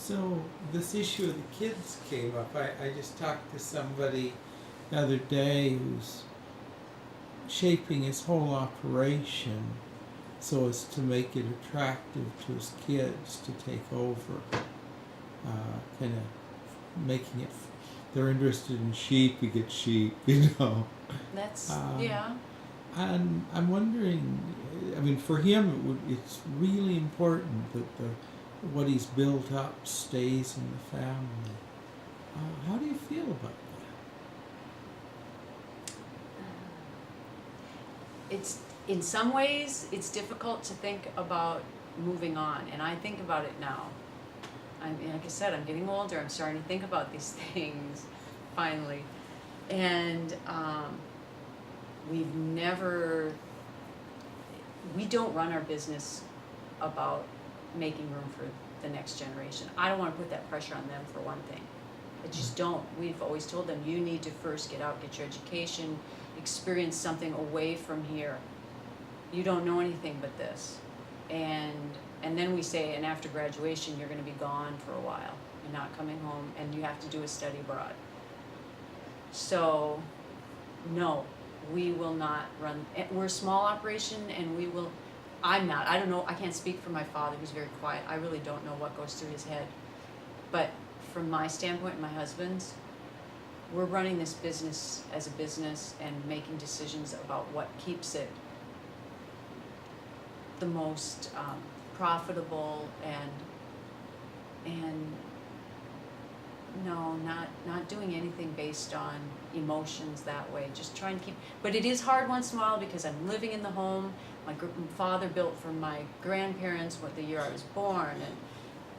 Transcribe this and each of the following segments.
So this issue of the kids came up. I just talked to somebody the other day who's shaping his whole operation so as to make it attractive to his kids to take over. Kind of making it, they're interested in sheep, you get sheep, you know. That's, yeah. And I'm wondering, I mean, for him, it's really important that what he's built up stays in the family. How do you feel about that? It's, in some ways, it's difficult to think about moving on, and I think about it now. I mean, like I said, I'm getting older, I'm starting to think about these things, finally. And we don't run our business about making room for the next generation. I don't want to put that pressure on them, for one thing. I just don't. We've always told them, you need to first get out, get your education, experience something away from here. You don't know anything but this. And then we say, and after graduation, you're going to be gone for a while. You're not coming home, and you have to do a study abroad. So, no, we will not run. We're a small operation, and we will. I'm not. I don't know. I can't speak for my father, who's very quiet. I really don't know what goes through his head. But from my standpoint and my husband's, we're running this business as a business and making decisions about what keeps it the most profitable and no, not doing anything based on emotions that way. Just trying to keep. But it is hard once in a while because I'm living in the home. My father built for my grandparents what the year I was born, and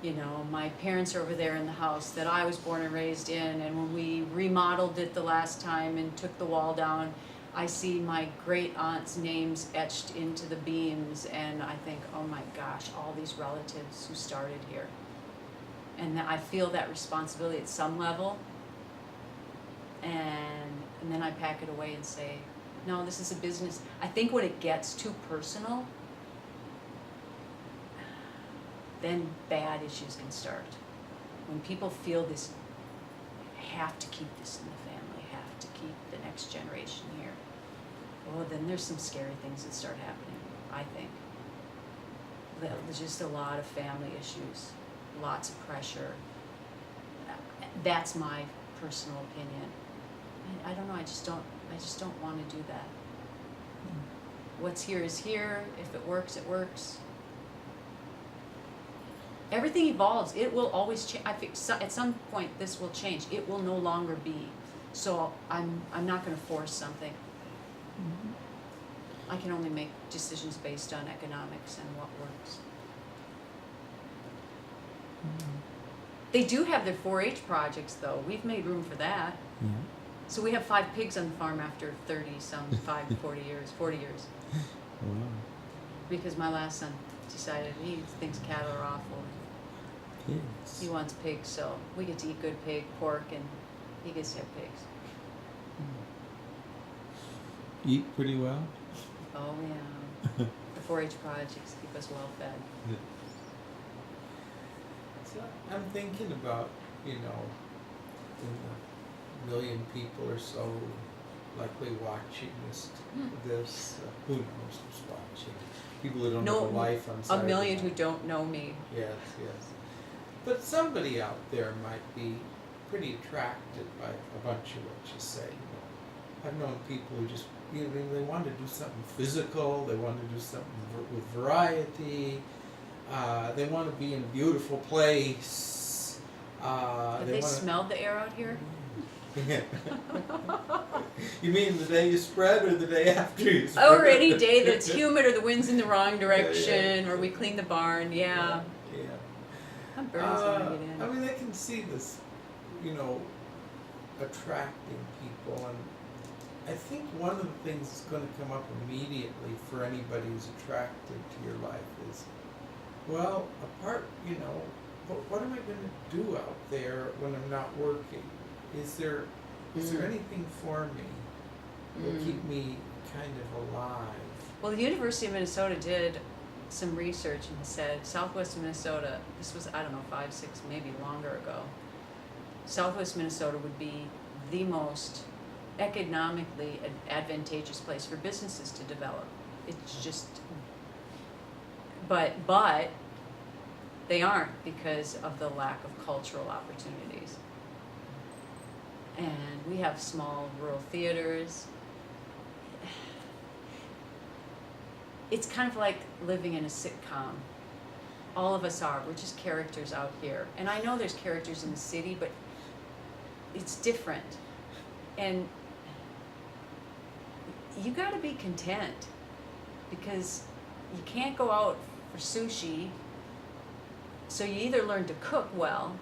you know, my parents are over there in the house that I was born and raised in. And when we remodeled it the last time and took the wall down, I see my great aunt's names etched into the beams, and I think, oh my gosh, all these relatives who started here. And I feel that responsibility at some level, and then I pack it away and say, no, this is a business. I think when it gets too personal, then bad issues can start. When people feel this, have to keep this in the family, have to keep the next generation here, well, then there's some scary things that start happening, I think. There's just a lot of family issues, lots of pressure. That's my personal opinion. I don't know, I just don't want to do that. What's here is here. If it works, it works. Everything evolves. It will always change. I think at some point this will change. It will no longer be. So I'm not going to force something. I can only make decisions based on economics and what works. They do have their 4-H projects, though. We've made room for that. Yeah. So we have 5 pigs on the farm after 40 years. Wow. Because my last son decided he thinks cattle are awful. Pigs. He wants pigs, so we get to eat good pig, pork, and he gets to have pigs. Eat pretty well? Oh, yeah. The 4-H projects keep us well fed. Yeah. So I'm thinking about, in the million people or so likely watching this, who knows who's watching? People who don't have a life on a million who don't know me. Yes. But somebody out there might be pretty attracted by a bunch of what you say. I've known people who just, they want to do something physical, they want to do something with variety, they want to be in a beautiful place. Have they smelled the air out here? Yeah. You mean the day you spread or the day after you spread? Or any day that's humid or the wind's in the wrong direction or we clean the barn, yeah. I'm birds want to get in. I mean, I can see this, attracting people, and I think one of the things that's going to come up immediately for anybody who's attracted to your life is, well, what am I going to do out there when I'm not working? Is there anything for me that will keep me kind of alive? Well, the University of Minnesota did some research and said Southwest Minnesota, this was, I don't know, 5, 6, maybe longer ago, Southwest Minnesota would be the most economically advantageous place for businesses to develop. It's just, but they aren't because of the lack of cultural opportunities. And we have small rural theaters. It's kind of like living in a sitcom. All of us are. We're just characters out here. And I know there's characters in the city, but it's different. And you got to be content, because you can't go out for sushi. So you either learn to cook well,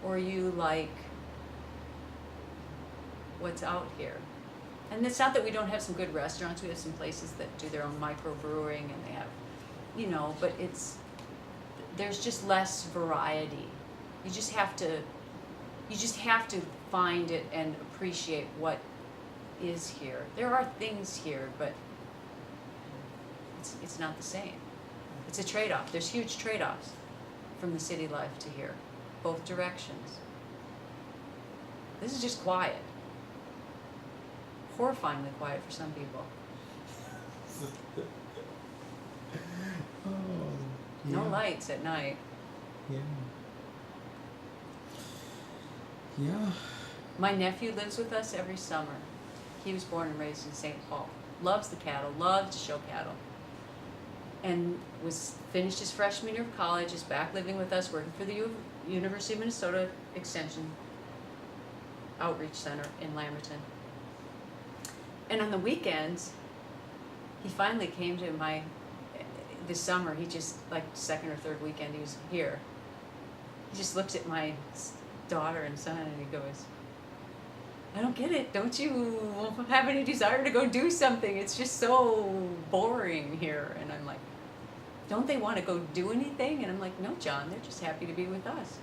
or you like what's out here. And it's not that we don't have some good restaurants. We have some places that do their own microbrewing, and they have, you know, but there's just less variety. You just have to find it and appreciate what is here. There are things here, but it's not the same. It's a trade-off. There's huge trade-offs from the city life to here, both directions. This is just quiet. Horrifyingly quiet for some people. Oh, yeah. No lights at night. Yeah. Yeah. My nephew lives with us every summer. He was born and raised in St. Paul. Loves the cattle, loves to show cattle. And finished his freshman year of college, is back living with us, working for the University of Minnesota Extension Outreach Center in Lamberton. And on the weekends, he finally came to this summer, he just, like second or third weekend he was here. He just looks at my daughter and son and he goes, I don't get it. Don't you have any desire to go do something? It's just so boring here. And I'm like, don't they want to go do anything? And I'm like, no, John, they're just happy to be with us.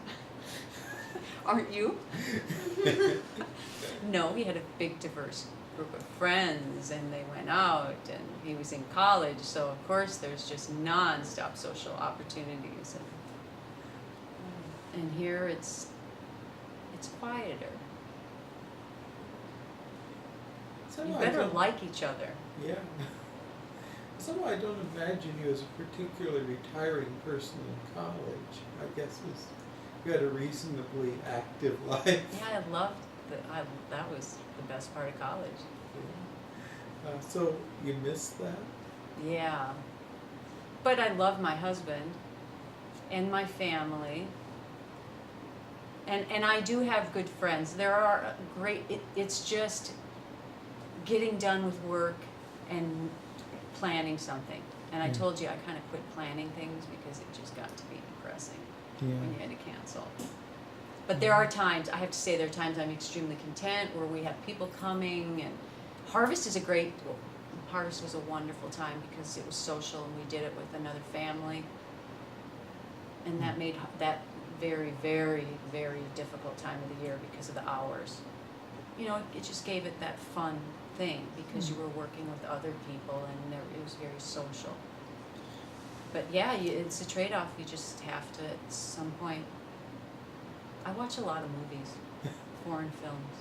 Aren't you? No, he had a big, diverse group of friends, and they went out, and he was in college, so of course there's just non-stop social opportunities. And here it's quieter. You better like each other. Yeah. Somehow I don't imagine you as a particularly retiring person in college. I guess you had a reasonably active life. Yeah, I loved that was the best part of college. Yeah. So you missed that? Yeah. But I love my husband and my family. And I do have good friends. There are it's just getting done with work and planning something. And I told you I kind of quit planning things because it just got to be depressing when you had to cancel. But there are times, I have to say, there are times I'm extremely content where we have people coming, and Harvest was a wonderful time because it was social and we did it with another family. And that made that very, very, very difficult time of the year because of the hours. You know, it just gave it that fun thing because you were working with other people and it was very social. But yeah, it's a trade-off. You just have to, at some point. I watch a lot of movies, foreign films.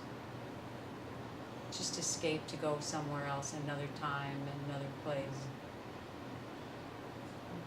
Just escape to go somewhere else, another time, another place.